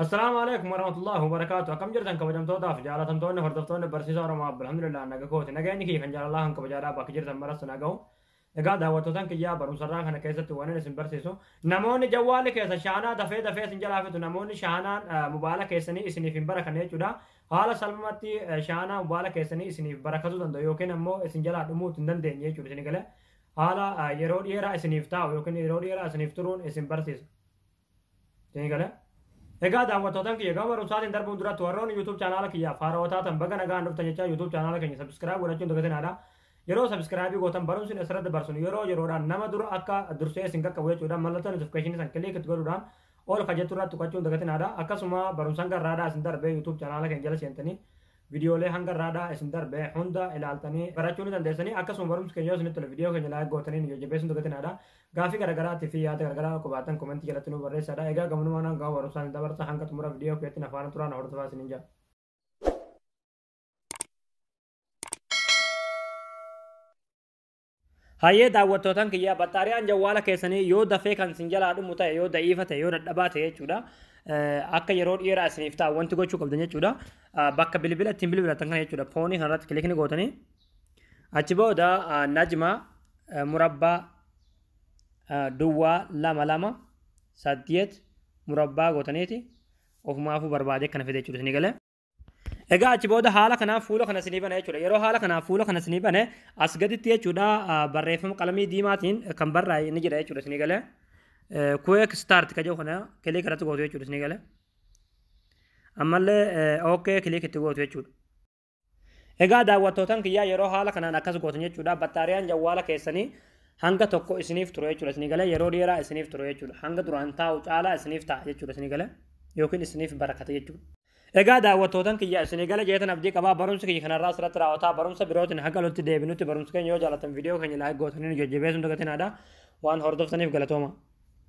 السلام عليكم ورحمة الله وبركاته. كم جرتن كبجمتوتا في جالتمتون هردفتون برسيسا ورما الحمد لله نغاكوت نغاني كي كان جال الله كبجارا باك جرتن مرس نغاو egaa daawwattoota kiyyaa barumsarraa kana keessatti waan isin barsiisu namoonni jawwaala keessa shaanaa dafee isin jalaa fitu namoonni shaanaan mobaayila keessanii isiniif hin barakanne jechuudha haala salphumatti shaanaa mobaayila keessanii isiniif barakatu danda'u yookiin ammoo isin jalaa dhumuu hin dandeenye jechuudha isin galee haala yeroo dheeraa isiniif taa'u yookiin yeroo dheeraa isiniif turuun isin barsiisa isin galee egaa daawwattoota kiyya gama barumsaatiin darbuun duratti warroonni YouTube chaanaala kiyyaa faarootaatan baga nagaan dhuftan jecha YouTube chaanaala keenya subscribe godhachuun dagatinaadha. Yeroo subscribe gootan barumsi asirratti barsuun yeroodhaan nama dura akka dursee isin qaqqabu jechuudha mallattoo notification san kilik itti godhuudhaan ol kajettu irratti tuqachuun dagatinaadha. Akkasuma barumsa garraadhaa isin darbee YouTube chaanaala keenya jala seentanii viidiyoolee hangarraadhaa isin darbee hunda ilaaltanii barachuu ni dandeessanii akkasuma barumsi keenya yoo isinitti tole viidiyoo keenya laayik gootanii nu jajjabeessuun dagatinaadha. Gaafii garagaraatti fi yaada garagaraa qabaatan komentii jalatti nu barreessaa. Egaa gamunumaan gama barumsaan dabarsa hanga xumura viidiyoo keetti afaan turaan hordofaa isiniin jira. Hayyee daawwattootaan kiyyaa baxxaariyaan jawwaala keessanii yoo dafee kan isin jalaa dhumu ta'e yoo da'iifa ta'e yoo dadhabaa ta'e jechuudha akka yeroo dheeraa isiniif ta'a wanti gochuu qabdan jechuudha bakka bilbila ittiin bilbilatan kana jechuudha foonii kanarratti kilikni gootanii achi booda najma murabbaa duwwaa 22 murabbaa gootaniiti ofumaafuu barbaadee kana fide jechuudha isin galee. Egaa achi booda haala kanaaf fuula kana isinii bane jechuudha. Yeroo haala kanaaf fuula kana isinii bane as gaditti jechuudha barreeffama qalamii diimaatiin kan barraa'e ni jira jechuudha isinii galee. Quick start ka jedhu kana kilik irratti gootu jechuudha isinii galee. Ammallee okay kilik itti gootu jechuudha. Egaa daawwattootaan kiyyaa yeroo haala kanaan akkas gootan jechuudha baxxaariyaan jawwaala keessanii hanga tokko isiniif ture jechuudha isinii galee yeroo dheeraa isiniif ture jechuudha hanga duraan taa'u caalaa isiniif ta'a jechuudha isinii galee yookiin isiniif barakata jechuudha. Egaa daawwattootaan kiyya isinii gala jeetan abdii qabaa barumsa kiyya kanarraa asirratti raawwataa barumsa birootiin haga lolti deebinutti barumsa keenya yoo jaalatan viidiyoo keenya laayik gootanii nu jajjabeessuun dagatinaadha waan hordoftaniif galatooma.